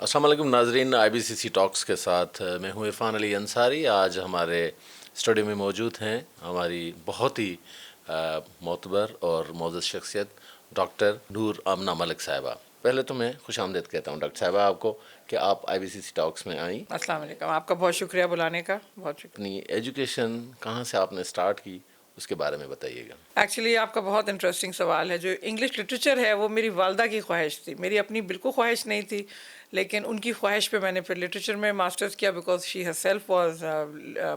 السلام علیکم ناظرین، IBCC ٹاکس کے ساتھ میں ہوں عرفان علی انصاری۔ آج ہمارے اسٹوڈیو میں موجود ہیں ہماری بہت ہی معتبر اور معزز شخصیت ڈاکٹر نور آمنہ ملک صاحبہ۔ پہلے تو میں خوش آمدید کہتا ہوں ڈاکٹر صاحبہ آپ کو کہ آپ IBCC ٹاکس میں آئیں۔ السلام علیکم، آپ کا بہت شکریہ بلانے کا، بہت شکریہ۔ اپنی ایجوکیشن کہاں سے آپ نے اسٹارٹ کی اس کے بارے میں بتائیے گا۔ ایکچولی آپ کا بہت انٹرسٹنگ سوال ہے۔ جو انگلش لٹریچر ہے وہ میری والدہ کی خواہش تھی، میری اپنی بالکل خواہش نہیں تھی، لیکن ان کی خواہش پہ میں نے پھر لٹریچر میں ماسٹرز کیا، because she her self was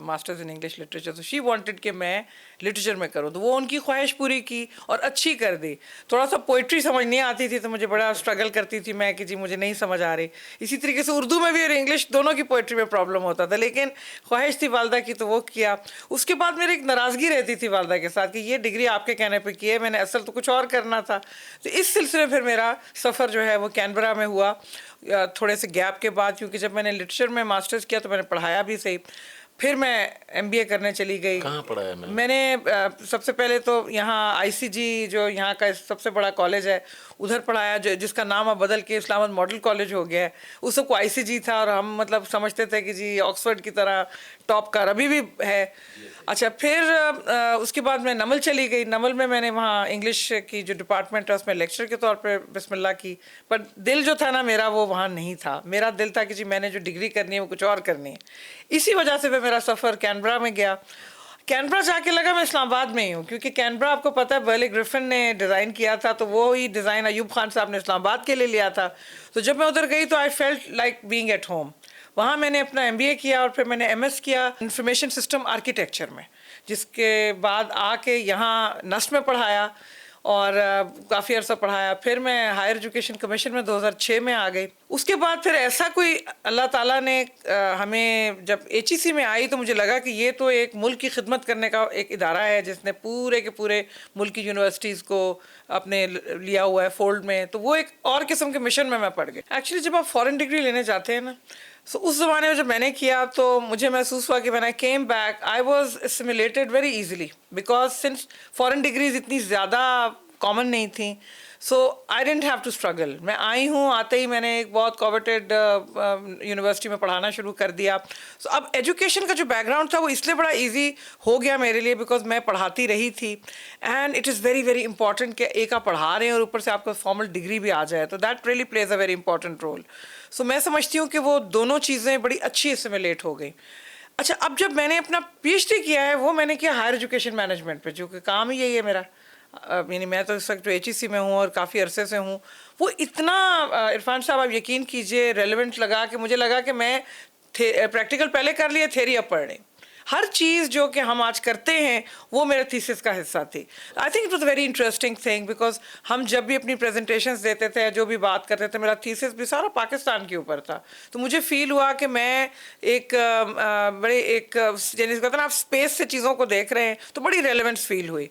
masters in English literature, تو شی وانٹڈ کہ میں لٹریچر میں کروں، تو وہ ان کی خواہش پوری کی اور اچھی کر دی۔ تھوڑا سا پوئٹری سمجھ نہیں آتی تھی تو مجھے بڑا اسٹرگل کرتی تھی میں کہ جی مجھے نہیں سمجھ آ رہی۔ اسی طریقے سے اردو میں بھی اور انگلش دونوں کی پوئٹری میں پرابلم ہوتا تھا، لیکن خواہش تھی والدہ کی تو وہ کیا۔ اس کے بعد میری ایک ناراضگی رہتی تھی والدہ کے ساتھ کہ یہ ڈگری آپ کے کہنے پہ کی ہے، میں نے اصل تو کچھ اور کرنا تھا۔ تو اس سلسلے پھر میرا سفر جو ہے وہ کینبرا میں ہوا تھوڑے سے گیپ کے بعد، کیونکہ جب میں نے لٹریچر میں ماسٹرز کیا تو میں نے پڑھایا بھی صحیح۔ پھر میں MBA کرنے چلی گئی۔ کہاں پڑھایا میں نے سب سے پہلے تو یہاں ICG جو یہاں کا سب سے بڑا کالج ہے ادھر پڑھایا، جس کا نام اب بدل کے اسلام آباد ماڈل کالج ہو گیا ہے۔ اس وقت ICG تھا اور ہم مطلب سمجھتے تھے کہ جی آکسفورڈ کی طرح ٹاپ کا، ابھی بھی ہے۔ اچھا پھر اس کے بعد میں نمل چلی گئی۔ نمل میں نے وہاں انگلش کی جو ڈپارٹمنٹ ہے اس میں لیکچر کے طور پہ بسم اللہ کی، پر دل جو تھا نا میرا وہ وہاں نہیں تھا۔ میرا دل تھا کہ جی میں نے جو ڈگری کرنی ہے وہ کچھ اور کرنی ہے۔ اسی وجہ سے میرا سفر کینبرا میں گیا۔ کینبرا جا کے لگا میں اسلام آباد میں ہی ہوں، کیونکہ کینبرا آپ کو پتہ ہے برلی گرفن نے ڈیزائن کیا تھا، تو وہی ڈیزائن ایوب خان صاحب نے اسلام آباد کے لیے لیا تھا۔ تو جب میں ادھر گئی تو I felt like being at home. وہاں میں نے اپنا MBA کیا اور پھر میں نے MS کیا انفارمیشن سسٹم آرکیٹیکچر میں، جس کے بعد آ کے یہاں نسٹ میں پڑھایا اور کافی عرصہ پڑھایا۔ پھر میں ہائر ایجوکیشن کمیشن میں 2006 میں آ گئی۔ اس کے بعد پھر ایسا کوئی اللہ تعالیٰ نے ہمیں جب HEC میں آئی تو مجھے لگا کہ یہ تو ایک ملک کی خدمت کرنے کا ایک ادارہ ہے جس نے پورے کے پورے ملک کی یونیورسٹیز کو اپنے لیا ہوا ہے فولڈ میں، تو وہ ایک اور قسم کے مشن میں پڑ گئی۔ ایکچولی جب آپ فورن ڈگری لینے جاتے ہیں نا، سو اس زمانے میں جب میں نے کیا تو مجھے محسوس ہوا کہ when I came back I was assimilated very easily because since foreign degrees اتنی زیادہ کامن نہیں تھیں، سو I didn't have to struggle۔ میں آئی ہوں، آتے ہی میں نے ایک بہت کوورٹیڈ یونیورسٹی میں پڑھانا شروع کر دیا۔ سو اب ایجوکیشن کا جو بیک گراؤنڈ تھا وہ اس لیے بڑا ایزی ہو گیا میرے لیے بیکاز میں پڑھاتی رہی تھی، and it is very very important کہ ایک آپ پڑھا رہے ہیں اور اوپر سے آپ کو فارمل ڈگری بھی آ جائے، تو that really please a very important role. So میں سمجھتی ہوں کہ وہ دونوں چیزیں بڑی اچھی اسیمیلیٹ ہو گئی۔ اچھا اب جب میں نے اپنا PhD کیا ہے وہ میں نے کیا ہائر ایجوکیشن مینجمنٹ پہ، جو کہ کام ہی یہی ہے میرا، یعنی میں تو اس وقت جو HEC میں ہوں اور کافی عرصے سے ہوں، وہ اتنا عرفان صاحب آپ یقین کیجئے ریلیونٹ لگا کہ مجھے لگا کہ میں پریکٹیکل پہلے کر لیے، تھیوری اب پڑھ رہی۔ ہر چیز جو کہ ہم آج کرتے ہیں وہ میرے تھیسس کا حصہ تھی۔ I think it was a very interesting thing because ہم جب بھی اپنی پریزنٹیشنز دیتے تھے، جو بھی بات کرتے تھے، میرا تھیسس بھی سارا پاکستان کے اوپر تھا، تو مجھے فیل ہوا کہ میں ایک بڑے ایک یعنی کہتے ہیں نا آپ اسپیس سے چیزوں کو دیکھ رہے ہیں، تو بڑی ریلیونس فیل ہوئی۔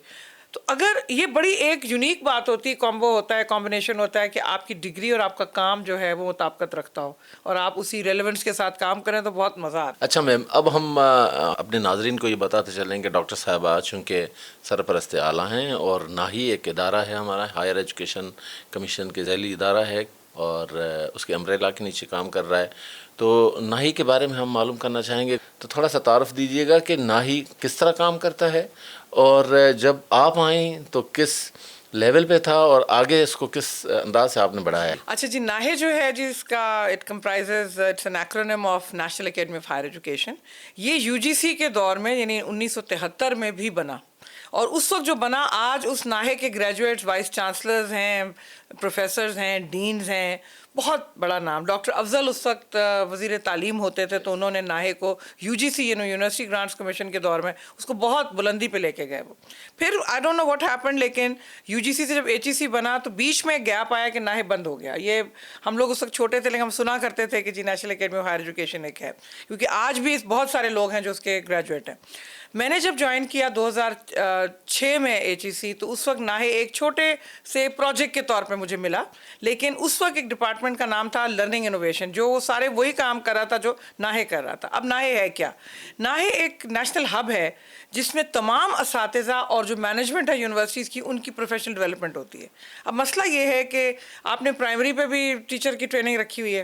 تو اگر یہ بڑی ایک یونیک بات ہوتی ہے، کامبو ہوتا ہے، کمبینیشن ہوتا ہے کہ آپ کی ڈگری اور آپ کا کام جو ہے وہ مطابقت رکھتا ہو اور آپ اسی ریلیونس کے ساتھ کام کریں تو بہت مزہ آتا ہے۔ اچھا میم، اب ہم اپنے ناظرین کو یہ بتاتے چلیں کہ ڈاکٹر صاحبہ چونکہ سرپرست اعلیٰ ہیں اور نہ ہی ایک ادارہ ہے ہمارا ہائر ایجوکیشن کمیشن کے ذیلی ادارہ ہے اور اس کے امبریلا کے نیچے کام کر رہا ہے، تو ناہی کے بارے میں ہم معلوم کرنا چاہیں گے، تو تھوڑا سا تعارف دیجیے گا کہ ناہی کس طرح کام کرتا ہے اور جب آپ آئیں تو کس لیول پہ تھا اور آگے اس کو کس انداز سے آپ نے بڑھایا ہے۔ اچھا جی، ناہے جو ہے جی اس کا it comprises it's an acronym of National Academy of Higher Education. یہ UGC کے دور میں یعنی 1973 میں بھی بنا، اور اس وقت جو بنا آج اس ناہے کے گریجویٹس وائس چانسلرز ہیں، پروفیسرز ہیں، ڈینز ہیں، بہت بڑا نام۔ ڈاکٹر افضل اس وقت وزیر تعلیم ہوتے تھے، تو انہوں نے ناہے کو UGC یونیورسٹی گرانٹس کمیشن کے دور میں اس کو بہت بلندی پہ لے کے گئے۔ وہ پھر I don't know what happen, لیکن UGC سے جب HEC بنا تو بیچ میں گیپ آیا کہ ناہے بند ہو گیا۔ یہ ہم لوگ اس وقت چھوٹے تھے لیکن ہم سنا کرتے تھے کہ جی National Academy of Higher Education ایک ہے، کیونکہ آج بھی بہت سارے لوگ ہیں جو اس کے گریجویٹ ہیں۔ میں نے جب جوائن کیا 2006 میں HEC، تو اس وقت ناہے ایک چھوٹے سے پروجیکٹ کے طور پہ مجھے ملا، لیکن اس وقت ایک ڈپارٹمنٹ کا نام تھا لرننگ انوویشن، جو وہ سارے وہی کام کر رہا تھا جو ناہے کر رہا تھا۔ اب ناہے ہے کیا؟ ناہے ایک نیشنل ہب ہے جس میں تمام اساتذہ اور جو مینجمنٹ ہے یونیورسٹیز کی، ان کی پروفیشنل ڈیولپمنٹ ہوتی ہے۔ اب مسئلہ یہ ہے کہ آپ نے پرائمری پہ بھی ٹیچر کی ٹریننگ رکھی ہوئی ہے،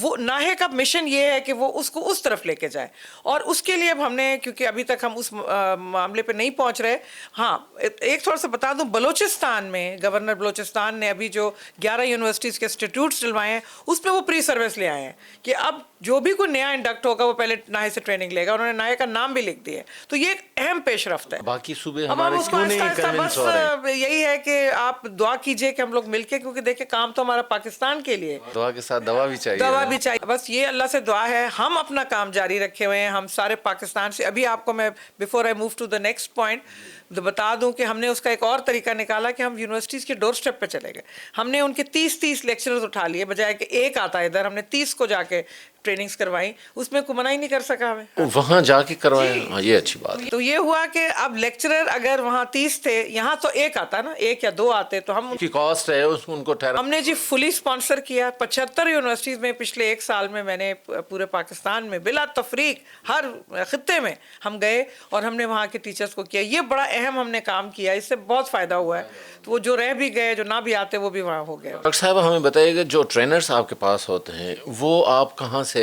وہ ناہے کا مشن یہ ہے کہ وہ اس کو اس طرف لے کے جائے، اور اس کے لیے اب ہم نے، کیونکہ ابھی تک ہم اس معاملے پہ نہیں پہنچ رہے. ہاں ایک تھوڑا سا بتا دوں، بلوچستان میں گورنر بلوچستان نے ابھی جو 11 یونیورسٹیز کے انسٹیٹیوٹس ڈلوائے ہیں اس میں وہ پری سروس لے آئے ہیں کہ اب جو بھی کوئی نیا انڈکٹ ہوگا وہ پہلے ناہے سے ٹریننگ لے گا. انہوں نے ناہے کا نام بھی لکھ دیا ہے، تو یہ ایک اہم پیش رفت ہے. باقی صوبے اب ہم ہمارے اس کو کیوں آہستہ نہیں آہستہ کنونس ہو رہے ہیں؟ بس یہی ہے کہ آپ دعا کیجئے کہ ہم لوگ مل کے، کیونکہ دیکھیں کام تو ہمارا پاکستان کے لیے، دعا کے ساتھ دوا بھی چاہیے. دوا بھی چاہیے. بس یہ اللہ سے دعا ہے، ہم اپنا کام جاری رکھے ہوئے ہیں. ہم سارے پاکستان سے، ابھی آپ کو میں before I move to the next point بتا دوں کہ ہم نے اس کا ایک اور طریقہ نکالا کہ ہم یونیورسٹیز کے ڈور سٹیپ پہ چلے گئے. ہم نے ان کے 30 لیکچرز اٹھا لیے، بجائے کہ ایک آتا ہے ادھر، ہم نے 30 کو جا کے ٹریننگز کروائی. اس میں کوئی منع ہی نہیں کر سکا ہمیں. وہاں جا کے کروائے. ہاں یہ اچھی بات ہے. تو یہ ہوا کہ اب لیکچرر اگر وہاں 30 تھے، یہاں تو ایک آتا نا، ایک یا دو آتے، تو ہم کی کاسٹ ہے اس ان کو ٹھہرا. ہم نے جی فلی اسپانسر کیا. 75 یونیورسٹیز میں پچھلے ایک سال میں نے پورے پاکستان میں بلا تفریق ہر خطے میں ہم گئے اور ہم نے وہاں کے ٹیچرز کو کیا. یہ بڑا اہم ہم نے کام کیا، اس سے بہت فائدہ ہوا ہے. تو وہ جو رہ بھی گئے، جو نہ بھی آتے، وہ بھی وہاں ہو گئے. ڈاکٹر صاحب ہمیں بتائیے گا، جو ٹرینرز آپ کے پاس ہوتے ہیں وہ آپ کہاں سے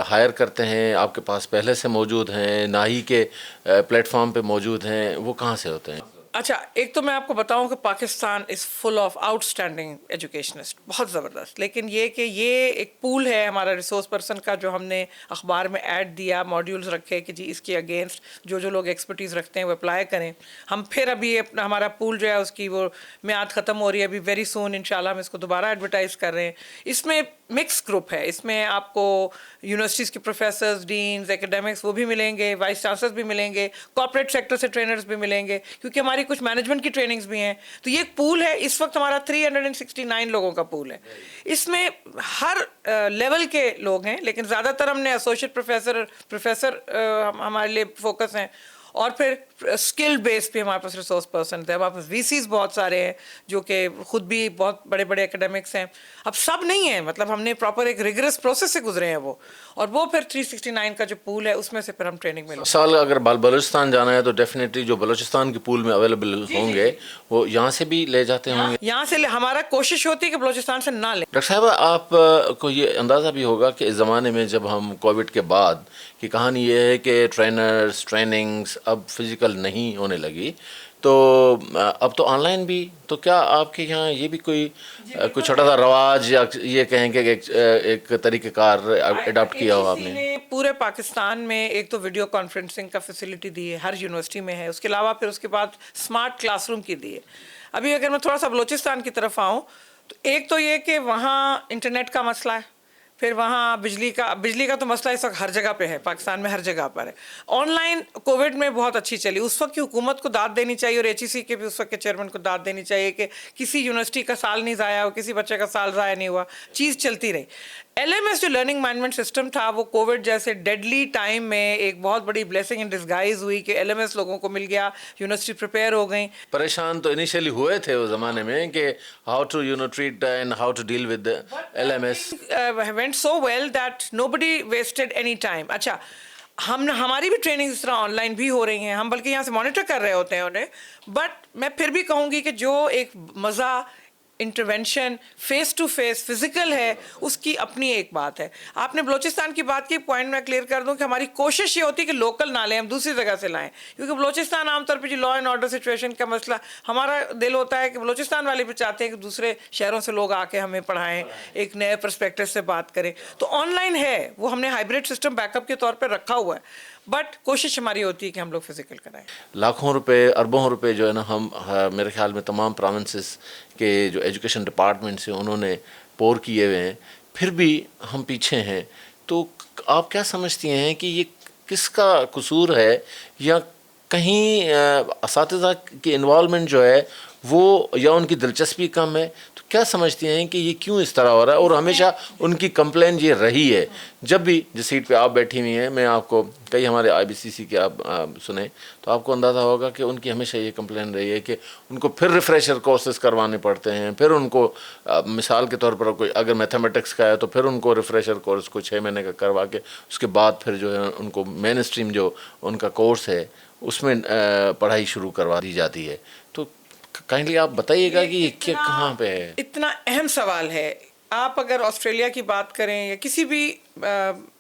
ہائر کرتے ہیں؟ آپ کے پاس پہلے سے موجود ہیں، ناہی کے پلیٹ فارم پہ موجود ہیں، وہ کہاں سے ہوتے ہیں؟ اچھا، ایک تو میں آپ کو بتاؤں کہ Pakistan is full of outstanding educationist, بہت زبردست. لیکن یہ کہ یہ ایک پول ہے ہمارا ریسورس پرسن کا، جو ہم نے اخبار میں ایڈ دیا، ماڈیولز رکھے کہ جی اس کے اگینسٹ جو لوگ ایکسپرٹیز رکھتے ہیں وہ اپلائی کریں. ہم پھر ابھی اپنا ہمارا پول جو ہے اس کی وہ میعاد ختم ہو رہی ہے، ابھی ویری سون انشاءاللہ ہم اس کو دوبارہ ایڈورٹائز کر رہے ہیں. اس میں مکس گروپ ہے، اس میں آپ کو یونیورسٹیز کے پروفیسرز، ڈینز، اکیڈمکس وہ بھی ملیں گے، وائس چانسلرز بھی ملیں گے، کارپوریٹ سیکٹر سے ٹرینرز بھی ملیں گے، کیونکہ ہماری کچھ مینجمنٹ کی ٹریننگز بھی ہیں. تو یہ ایک پول ہے، اس وقت ہمارا 369 لوگوں کا پول ہے. اس میں ہر لیول کے لوگ ہیں، لیکن زیادہ تر ہم نے ایسوسیٹ پروفیسر ہمارے لیے فوکس ہیں. اور پھر اسکل بیس پہ ہمارے پاس ریسورس پرسن تھے. ہمارے پاس وی سیز بہت سارے ہیں جو کہ خود بھی بہت بڑے بڑے اکیڈمکس ہیں. اب سب نہیں ہیں، مطلب ہم نے پراپر ایک ریگرس پروسیس سے گزرے ہیں وہ، اور وہ پھر 369 کا جو پول ہے اس میں سے پھر ہم ٹریننگ میں سال اگر بلوچستان جانا ہے تو ڈیفینیٹلی جو بلوچستان کے پول میں اویلیبل ہوں گے وہ یہاں سے بھی لے جاتے ہوں گے. یہاں سے ہمارا کوشش ہوتی ہے کہ بلوچستان سے نہ لیں. ڈاکٹر صاحب آپ کو یہ اندازہ بھی ہوگا کہ اس زمانے میں جب ہم کووڈ کے بعد کی کہانی یہ ہے کہ ٹرینرز، ٹریننگز اب فزیکل نہیں ہونے لگی، تو اب تو آن لائن بھی، تو کیا آپ کے یہاں یہ بھی کوئی چھوٹا سا رواج یا یہ کہیں کہ ایک طریقہ کار اڈاپٹ کیا ہو آپ نے؟ پورے پاکستان میں ایک تو ویڈیو کانفرنسنگ کا فیسلٹی دی ہے، ہر یونیورسٹی میں ہے. اس کے علاوہ پھر اس کے بعد اسمارٹ کلاس روم کی دی ہے. ابھی اگر میں تھوڑا سا بلوچستان کی طرف آؤں تو ایک تو یہ کہ وہاں انٹرنیٹ کا مسئلہ ہے، پھر وہاں بجلی کا تو مسئلہ اس وقت ہر جگہ پہ ہے، پاکستان میں ہر جگہ پر ہے. آن لائن کووڈ میں بہت اچھی چلی. اس وقت کی حکومت کو داد دینی چاہیے، اور ایچ ای سی کے بھی اس وقت کے چیئرمین کو داد دینی چاہیے کہ کسی یونیورسٹی کا سال نہیں ضائع ہوا، کسی بچے کا سال ضائع نہیں ہوا، چیز چلتی رہی. ایل ایم ایس جو لرننگ مینجمنٹ سسٹم تھا، وہ کووڈ جیسے ڈیڈلی ٹائم میں ایک بہت بڑی بلیسنگ ان ڈسگائز ہوئی کہ ایل ایم ایس لوگوں کو مل گیا، یونیورسٹی پریپیئر ہو گئیں. پریشان تو انیشیلی ہوئے تھے اس زمانے میں کہ how to treat and how to deal with L M S. went so well that nobody wasted any time. اچھا، ہماری بھی ٹریننگ اس طرح آن لائن بھی ہو رہی ہیں، ہم بلکہ یہاں سے مانیٹر کر رہے ہوتے ہیں انہیں. بٹ میں پھر بھی کہوں گی کہ جو ایک مزہ intervention face to face physical ہے، اس کی اپنی ایک بات ہے. آپ نے بلوچستان کی بات کی، پوائنٹ میں کلیئر کر دوں کہ ہماری کوشش یہ ہوتی ہے کہ لوکل نہ لیں، ہم دوسری جگہ سے لائیں. کیونکہ بلوچستان عام طور پہ جو لا اینڈ آرڈر سچویشن کا مسئلہ، ہمارا دل ہوتا ہے کہ بلوچستان والے بھی چاہتے ہیں کہ دوسرے شہروں سے لوگ آ کے ہمیں پڑھائیں، ایک نئے پرسپیکٹو سے بات کریں. تو آن لائن ہے، وہ ہم نے ہائبریڈ سسٹم بیک اپ کے طور پہ رکھا ہوا ہے، بٹ کوشش ہماری ہوتی ہے کہ ہم لوگ فزیکل کرائیں. لاکھوں روپے، اربوں روپے جو ہے نا ہم میرے خیال میں تمام پروونسز کے جو ایجوکیشن ڈپارٹمنٹس ہیں انہوں نے پور کیے ہوئے ہیں، پھر بھی ہم پیچھے ہیں. تو آپ کیا سمجھتی ہیں کہ یہ کس کا قصور ہے، یا کہیں اساتذہ کی انوالومنٹ جو ہے وہ، یا ان کی دلچسپی کم ہے؟ تو کیا سمجھتی ہیں کہ یہ کیوں اس طرح ہو رہا ہے؟ اور ہمیشہ ان کی کمپلین یہ رہی ہے، جب بھی جس سیٹ پہ آپ بیٹھی ہوئی ہیں، میں آپ کو کئی ہمارے آئی بی سی سی کے آپ سنیں تو آپ کو اندازہ ہوگا کہ ان کی ہمیشہ یہ کمپلین رہی ہے کہ ان کو پھر ریفریشر کورسز کروانے پڑتے ہیں. پھر ان کو مثال کے طور پر کوئی اگر میتھمیٹکس کا ہے تو پھر ان کو ریفریشر کورس کو 6 مہینے کا کروا کے اس کے بعد پھر جو ہے ان کو مین اسٹریم جو ان کا کورس ہے اس میں پڑھائی شروع کروا دی جاتی ہے. تو کائنڈلی آپ بتائیے گا کہ یہ کہاں پہ ہے؟ اتنا اہم سوال ہے. آپ اگر آسٹریلیا کی بات کریں یا کسی بھی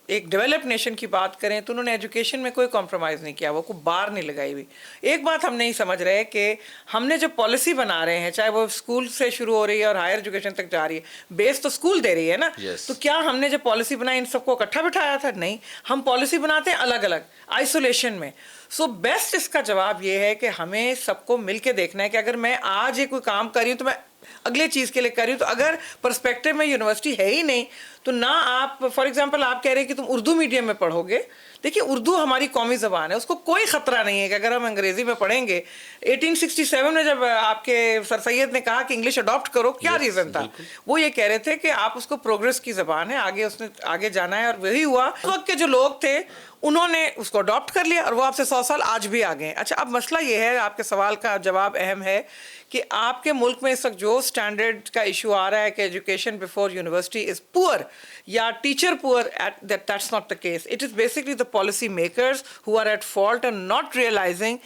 ایک ڈیولپڈ نیشن کی بات کریں تو انہوں نے ایجوکیشن میں کوئی کمپرومائز نہیں کیا, وہ کوئی بار نہیں لگائی ہوئی. ایک بات ہم نہیں سمجھ رہے کہ ہم نے جو پالیسی بنا رہے ہیں, چاہے وہ اسکول سے شروع ہو رہی ہے اور ہائر ایجوکیشن تک جا رہی ہے, بیس تو اسکول دے رہی ہے نا. تو کیا ہم نے جو پالیسی بنائی ان سب کو اکٹھا بٹھایا تھا؟ نہیں, ہم پالیسی بناتے ہیں الگ الگ آئسولیشن میں. سو بیسٹ اس کا جواب یہ ہے کہ ہمیں سب کو مل کے دیکھنا ہے کہ اگر میں آج یہ کوئی کام کر رہی ہوں تو میں اگلے چیز کے لیے کر رہی ہوں. تو اگر پرسپیکٹو میں یونیورسٹی ہے ہی نہیں تو نہ آپ, فار ایگزامپل آپ کہہ رہے ہیں کہ تم اردو میڈیم میں پڑھو گے. دیکھیے اردو ہماری قومی زبان ہے, اس کو کوئی خطرہ نہیں ہے کہ اگر ہم انگریزی میں پڑھیں گے. 1867 میں جب آپ کے سر سید نے کہا کہ انگلش اڈاپٹ کرو, کیا ریزن تھا؟ وہ یہ کہہ رہے تھے کہ آپ اس کو پروگریس کی زبان ہے, آگے اس نے آگے جانا ہے. اور وہی ہوا, اس وقت کے جو لوگ تھے انہوں نے اس کو اڈاپٹ کر لیا اور وہ آپ سے 100 سال آج بھی آگے ہیں. اچھا, اب مسئلہ یہ ہے, آپ کے سوال کا جواب اہم ہے کہ آپ کے ملک میں اس وقت جو سٹینڈرڈ کا ایشو آ رہا ہے کہ ایجوکیشن بیفور یونیورسٹی از پور یا ٹیچر پور, that's not the case. It is basically the policy makers who are at fault and not realizing.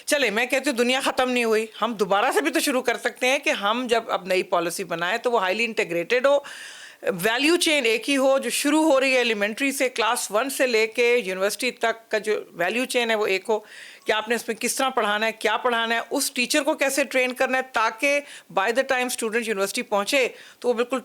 چلے میں کہتی ہوں دنیا ختم نہیں ہوئی, ہم دوبارہ سے بھی تو شروع کر سکتے ہیں کہ ہم جب اب نئی پالیسی بنائیں تو وہ ہائیلی انٹیگریٹڈ ہو, ویلیو چین ایک ہی ہو, جو شروع ہو رہی ہے ایلیمنٹری سے, کلاس 1 سے لے کے یونیورسٹی تک کا جو ویلیو چین ہے وہ ایک ہو کہ آپ نے اس میں کس طرح پڑھانا ہے, کیا پڑھانا ہے, اس ٹیچر کو کیسے ٹرین کرنا ہے تاکہ by the time student university پہنچے تو وہ بالکل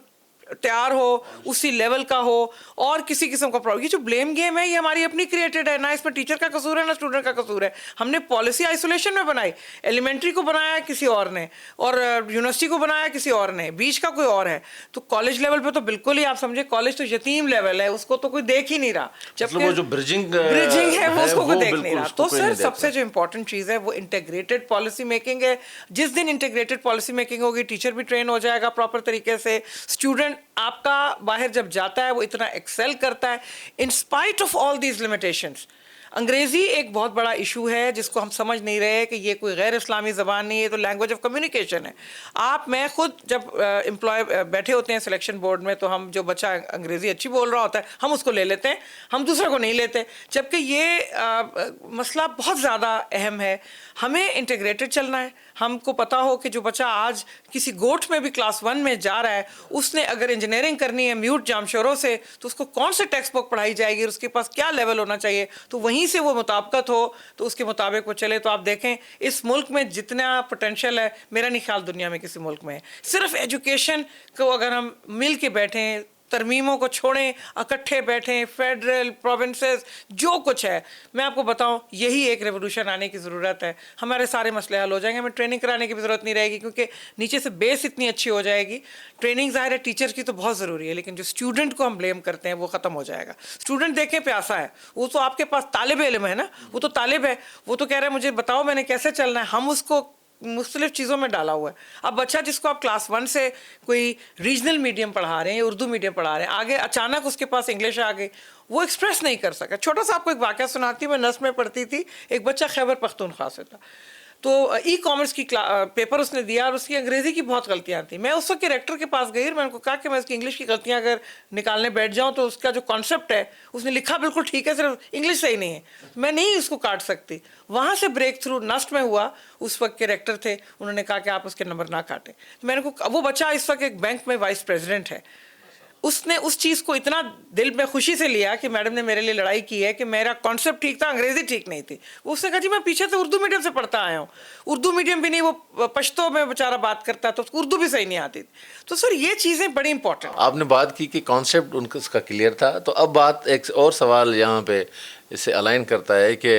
تیار ہو, اسی لیول کا ہو, اور کسی قسم کا پرابلم. یہ جو بلیم گیم ہے یہ ہماری اپنی کریٹڈ ہے, نہ اس میں ٹیچر کا قصور ہے نہ اسٹوڈنٹ کا قصور ہے. ہم نے پالیسی آئسولیشن میں بنائی, ایلیمنٹری کو بنایا کسی اور نے اور یونیورسٹی کو بنایا کسی اور نے, بیچ کا کوئی اور ہے. تو کالج لیول پہ تو بالکل ہی آپ سمجھے کالج تو یتیم لیول ہے, اس کو تو کوئی دیکھ ہی نہیں رہا, جبکہ وہ جو برجنگ ہے وہ اس کو کوئی دیکھ نہیں رہا. تو سر سب سے جو امپورٹنٹ چیز ہے وہ انٹیگریٹڈ پالیسی میکنگ ہے. جس دن انٹیگریٹڈ پالیسی میکنگ ہوگی ٹیچر بھی ٹرین ہو جائے گا پراپر طریقے سے, اسٹوڈنٹ آپ کا باہر جب جاتا ہے وہ اتنا ایکسل کرتا ہے in spite of all these limitations. انگریزی ایک بہت بڑا ایشو ہے جس کو ہم سمجھ نہیں رہے کہ یہ کوئی غیر اسلامی زبان نہیں ہے, تو لینگویج آف کمیونیکیشن ہے. میں خود جب امپلائی بیٹھے ہوتے ہیں سلیکشن بورڈ میں تو ہم جو بچہ انگریزی اچھی بول رہا ہوتا ہے ہم اس کو لے لیتے ہیں, ہم دوسرے کو نہیں لیتے, جبکہ یہ مسئلہ بہت زیادہ اہم ہے. ہمیں انٹیگریٹڈ چلنا ہے. ہم کو پتا ہو کہ جو بچہ آج کسی گوٹھ میں بھی کلاس 1 میں جا رہا ہے, اس نے اگر انجینئرنگ کرنی ہے میوٹ جامشوروں سے تو اس کو کون سے ٹیکسٹ بک پڑھائی جائے گی اور اس کے پاس کیا لیول ہونا چاہیے, تو وہیں سے وہ مطابقت ہو تو اس کے مطابق وہ چلے. تو آپ دیکھیں اس ملک میں جتنا پوٹینشیل ہے میرا نہیں خیال دنیا میں کسی ملک میں ہے. صرف ایجوکیشن کو اگر ہم مل کے بیٹھیں, ترمیموں کو چھوڑیں, اکٹھے بیٹھیں, فیڈرل پروونسز جو کچھ ہے, میں آپ کو بتاؤں یہی ایک ریولوشن آنے کی ضرورت ہے. ہمارے سارے مسئلے حل ہو جائیں گے, ہمیں ٹریننگ کرانے کی بھی ضرورت نہیں رہے گی کیونکہ نیچے سے بیس اتنی اچھی ہو جائے گی. ٹریننگ ظاہر ہے ٹیچر کی تو بہت ضروری ہے, لیکن جو اسٹوڈنٹ کو ہم بلیم کرتے ہیں وہ ختم ہو جائے گا. اسٹوڈنٹ دیکھیں پیاسا ہے, وہ تو آپ کے پاس طالب علم ہے نا, وہ تو طالب ہے, وہ تو کہہ رہا ہے مجھے بتاؤ میں نے کیسے چلنا ہے. ہم اس کو مختلف چیزوں میں ڈالا ہوا ہے. اب بچہ جس کو آپ کلاس 1 سے کوئی ریجنل میڈیم پڑھا رہے ہیں, اردو میڈیم پڑھا رہے ہیں, آگے اچانک اس کے پاس انگلش آ گئی, وہ ایکسپریس نہیں کر سکا. چھوٹا سا آپ کو ایک واقعہ سناتی ہوں, میں نرس میں پڑھتی تھی, ایک بچہ خیبر پختونخوا سے تھا, تو ای کامرس کی پیپر اس نے دیا اور اس کی انگریزی کی بہت غلطیاں تھیں. میں اس وقت کے ریکٹر کے پاس گئی اور میں نے کو کہا کہ میں اس کی انگلش کی غلطیاں اگر نکالنے بیٹھ جاؤں تو اس کا جو کانسیپٹ ہے اس نے لکھا بالکل ٹھیک ہے, صرف انگلش صحیح نہیں ہے, میں نہیں اس کو کاٹ سکتی. وہاں سے بریک تھرو نسٹ میں ہوا. اس وقت کے ریکٹر تھے, انہوں نے کہا کہ آپ اس کے نمبر نہ کاٹیں. میں نے کو وہ بچہ اس وقت ایک بینک میں وائس پریزیڈنٹ ہے. اس نے اس چیز کو اتنا دل میں خوشی سے لیا کہ میڈم نے میرے لیے لڑائی کی ہے کہ میرا کانسیپٹ ٹھیک تھا, انگریزی ٹھیک نہیں تھی. اس نے کہا جی میں پیچھے سے اردو میڈیم سے پڑھتا آیا ہوں, اردو میڈیم بھی نہیں, وہ پشتو میں بیچارہ بات کرتا تو اس کو اردو بھی صحیح نہیں آتی. تو سر یہ چیزیں بڑی امپورٹنٹ. آپ نے بات کی کہ کانسیپٹ ان کا کلیئر تھا, تو اب بات ایک اور سوال یہاں پہ اس سے الائن کرتا ہے کہ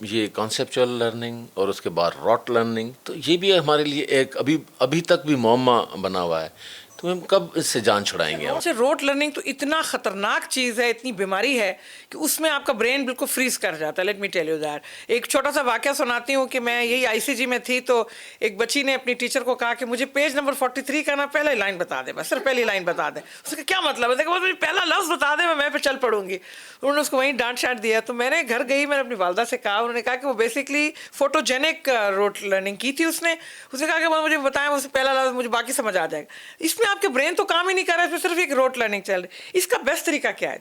یہ کانسیپچول لرننگ اور اس کے بعد راٹ لرننگ, تو یہ بھی ہمارے لیے ایک ابھی تک بھی معمہ بنا ہوا ہے. تو ہم کب اس سے جان چھڑائیں گے؟ اچھا, روٹ لرننگ تو اتنا خطرناک چیز ہے, اتنی بیماری ہے کہ اس میں آپ کا برین بالکل فریز کر جاتا ہے. Let me tell you that. ایک چھوٹا سا واقعہ سناتی ہوں کہ میں یہی آئی سی جی میں تھی, تو ایک بچی نے اپنی ٹیچر کو کہا کہ مجھے پیج نمبر 43 کا نا پہلا لائن بتا دے, بس صرف پہلی لائن بتا دیں. اس کا کیا مطلب ہے؟ دیکھو مجھے پہلا لفظ بتا دیں, میں پہ چل پڑوں گی. انہوں نے اس کو وہیں ڈانٹ شانٹ دیا. تو میں نے گھر گئی, میں نے اپنی والدہ سے کہا, انہوں نے کہا کہ وہ بیسکلی فوٹوجینک روٹ لرننگ کی تھی. اس نے کہا کہ مجھے بتائیں اس سے پہلا لفظ, مجھے باقی سمجھ آ جائے گا. اس میں آپ کے برین تو کام نہیں کر رہا ہے, اس میں صرف ایک روٹ لرننگ چل رہی ہے. اس کا بیسٹ طریقہ کیا ہے؟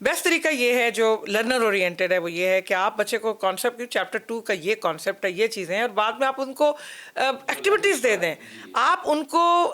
بیسٹ طریقہ یہ ہے جو لرنر اورینٹیڈ ہے, وہ یہ ہے کہ آپ بچے کو کانسیپٹ, چیپٹر 2 کا یہ کانسیپٹ ہے, یہ چیزیں ہیں, اور بعد میں آپ ان کو ایکٹیویٹیز دے دیں. آپ ان کو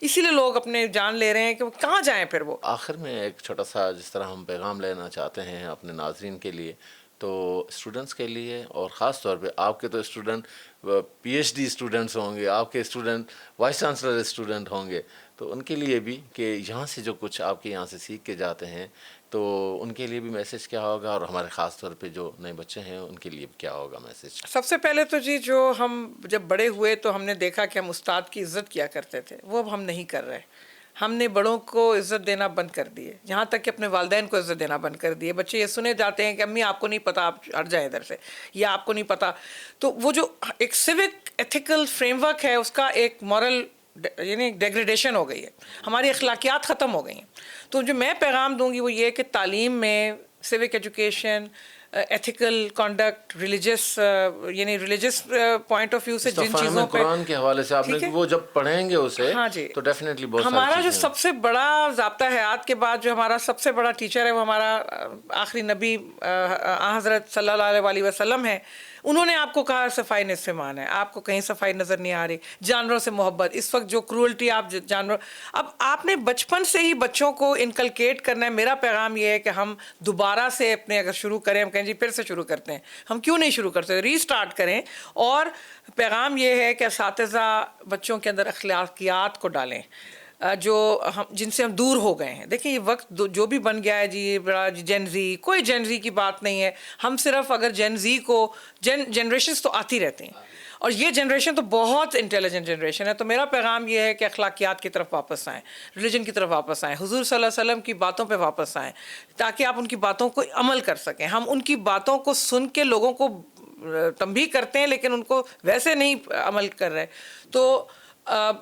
اسی لیے لوگ اپنے جان لے رہے ہیں کہ وہ کہاں جائیں پھر وہ. آخر میں ایک چھوٹا سا جس طرح ہم پیغام لینا چاہتے ہیں اپنے ناظرین کے لیے, تو اسٹوڈنٹس کے لیے, اور خاص طور پہ آپ کے تو student P H D students ہوں گے, آپ کے اسٹوڈنٹ وائس چانسلر اسٹوڈنٹ ہوں گے, تو ان کے لیے بھی کہ یہاں سے جو کچھ آپ کے یہاں سے سیکھ کے جاتے ہیں تو ان کے لیے بھی میسج کیا ہوگا, اور ہمارے خاص طور پہ جو نئے بچے ہیں ان کے لیے بھی کیا ہوگا میسج؟ سب سے پہلے تو جی جو ہم جب بڑے ہوئے تو ہم نے دیکھا کہ ہم استاد کی عزت کیا کرتے تھے, وہ اب ہم نہیں کر رہے. ہم نے بڑوں کو عزت دینا بند کر دیے, یہاں تک کہ اپنے والدین کو عزت دینا بند کر دیے. بچے یہ سنے جاتے ہیں کہ امی آپ کو نہیں پتہ, آپ ہٹ جائیں ادھر سے, یا آپ کو نہیں پتہ. تو وہ جو ایک سوک ایتھیکل فریم ورک ہے اس کا ایک مورل یعنی ڈیگریڈیشن ہو گئی ہے, ہماری اخلاقیات ختم ہو گئی ہیں. تو جو میں پیغام دوں گی وہ یہ کہ تعلیم میں سوک ایجوکیشن, ایتھیکل کانڈکٹ, ریلیجس یعنی ریلیجس پوائنٹ آف ویو سے جن چیزوں پہ قرآن کے حوالے سے آپ نے وہ جب پڑھیں گے اسے ہاں جی, تو ڈیفینیٹلی بہت ساری ہمارا جو چیزیں سب سے بڑا ضابطہ حیات کے بعد جو ہمارا سب سے بڑا ٹیچر ہے وہ ہمارا آخری نبی حضرت صلی اللہ علیہ وسلم ہے. انہوں نے آپ کو کہا صفائی نصف ایمان ہے, آپ کو کہیں صفائی نظر نہیں آ رہی. جانوروں سے محبت, اس وقت جو کرولٹی آپ جانور, اب آپ نے بچپن سے ہی بچوں کو انکلکیٹ کرنا ہے. میرا پیغام یہ ہے کہ ہم دوبارہ سے اپنے اگر شروع کریں, ہم کہیں جی پھر سے شروع کرتے ہیں, ہم کیوں نہیں شروع کرتے, ری اسٹارٹ کریں. اور پیغام یہ ہے کہ اساتذہ بچوں کے اندر اخلاقیات کو ڈالیں جو ہم جن سے ہم دور ہو گئے ہیں. دیکھیں یہ وقت جو بھی بن گیا ہے جی بڑا جین زی, کوئی جین زی کی بات نہیں ہے. ہم صرف اگر جین زی کو جنریشنز تو آتی رہتی ہیں, اور یہ جنریشن تو بہت انٹیلیجنٹ جنریشن ہے. تو میرا پیغام یہ ہے کہ اخلاقیات کی طرف واپس آئیں, ریلیجن کی طرف واپس آئیں, حضور صلی اللہ علیہ وسلم کی باتوں پہ واپس آئیں, تاکہ آپ ان کی باتوں کو عمل کر سکیں. ہم ان کی باتوں کو سن کے لوگوں کو تنبیہ کرتے ہیں لیکن ان کو ویسے نہیں عمل کر رہے. تو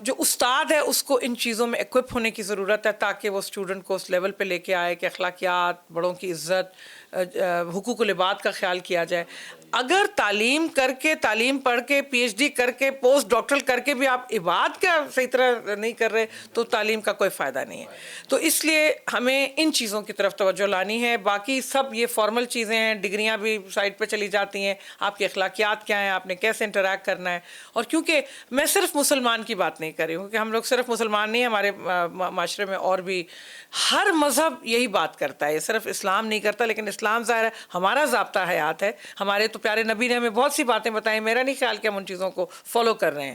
جو استاد ہے اس کو ان چیزوں میں ایکوپ ہونے کی ضرورت ہے تاکہ وہ اسٹوڈنٹ کو اس لیول پہ لے کے آئے کہ اخلاقیات, بڑوں کی عزت, حقوق العباد کا خیال کیا جائے. اگر تعلیم کر کے, تعلیم پڑھ کے, پی ایچ ڈی کر کے, پوسٹ ڈاکٹرل کر کے بھی آپ عبادت کا صحیح طرح نہیں کر رہے تو تعلیم کا کوئی فائدہ نہیں ہے. تو اس لیے ہمیں ان چیزوں کی طرف توجہ لانی ہے. باقی سب یہ فارمل چیزیں ہیں, ڈگریاں بھی سائڈ پہ چلی جاتی ہیں. آپ کی اخلاقیات کیا ہیں, آپ نے کیسے انٹریکٹ کرنا ہے. اور کیونکہ میں صرف مسلمان کی بات نہیں کر رہی ہوں کہ ہم لوگ صرف مسلمان نہیں ہیں, ہمارے معاشرے میں اور بھی ہر مذہب یہی بات کرتا ہے, صرف اسلام نہیں کرتا. لیکن اسلام ظاہر ہے ہمارا ضابطہ حیات ہے, ہمارے تو پیارے نبی نے ہمیں بہت سی باتیں بتائیں. میرا نہیں خیال کہ ہم ان چیزوں کو فالو کر رہے ہیں.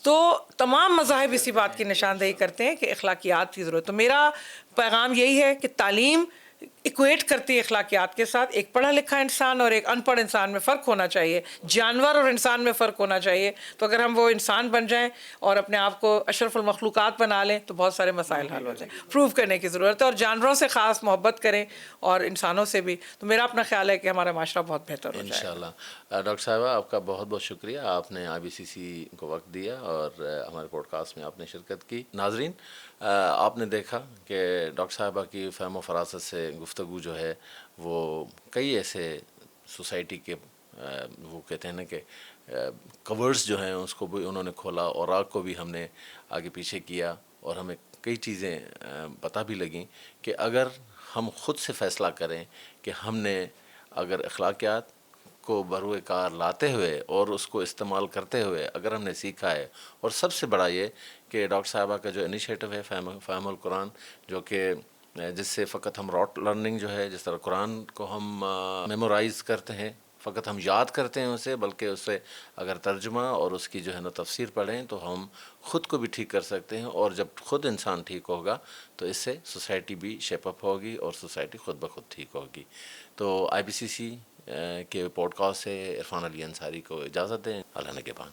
تو تمام مذاہب اسی بات کی نشاندہی کرتے ہیں کہ اخلاقیات کی ضرورت. تو میرا پیغام یہی ہے کہ تعلیم ایکویٹ کرتی ہے اخلاقیات کے ساتھ. ایک پڑھا لکھا انسان اور ایک ان پڑھ انسان میں فرق ہونا چاہیے, جانور اور انسان میں فرق ہونا چاہیے. تو اگر ہم وہ انسان بن جائیں اور اپنے آپ کو اشرف المخلوقات بنا لیں تو بہت سارے مسائل حل ہو جائیں. پروو کرنے کی ضرورت ہے, اور جانوروں سے خاص محبت کریں اور انسانوں سے بھی. تو میرا اپنا خیال ہے کہ ہمارا معاشرہ بہت بہتر ہو جائے. انشاءاللہ. ڈاکٹر صاحبہ آپ کا بہت بہت شکریہ, آپ نے IBCC کو وقت دیا اور ہمارے پوڈ کاسٹ میں آپ نے شرکت کی. ناظرین, آپ نے دیکھا کہ ڈاکٹر صاحبہ کی فہم و فراست سے گفتگو جو ہے وہ کئی ایسے سوسائٹی کے وہ کہتے ہیں نا کہ کورڈز جو ہیں اس کو بھی انہوں نے کھولا, اور آگ کو بھی ہم نے آگے پیچھے کیا, اور ہمیں کئی چیزیں پتہ بھی لگیں کہ اگر ہم خود سے فیصلہ کریں کہ ہم نے اگر اخلاقیات کو بروئے کار لاتے ہوئے اور اس کو استعمال کرتے ہوئے اگر ہم نے سیکھا ہے, اور سب سے بڑا یہ کہ ڈاکٹر صاحبہ کا جو انیشیٹو ہے فہم القرآن, جو کہ جس سے فقط ہم راٹ لرننگ جو ہے, جس طرح قرآن کو ہم میمورائز کرتے ہیں, فقط ہم یاد کرتے ہیں اسے, بلکہ اس سے اگر ترجمہ اور اس کی جو ہے نا تفسیر پڑھیں تو ہم خود کو بھی ٹھیک کر سکتے ہیں. اور جب خود انسان ٹھیک ہوگا تو اس سے سوسائٹی بھی شیپ اپ ہوگی اور سوسائٹی خود بخود ٹھیک ہوگی. تو IBCC کے پوڈ کاسٹ سے عرفان علی انصاری کو اجازت دیں. اللہ نگہبان.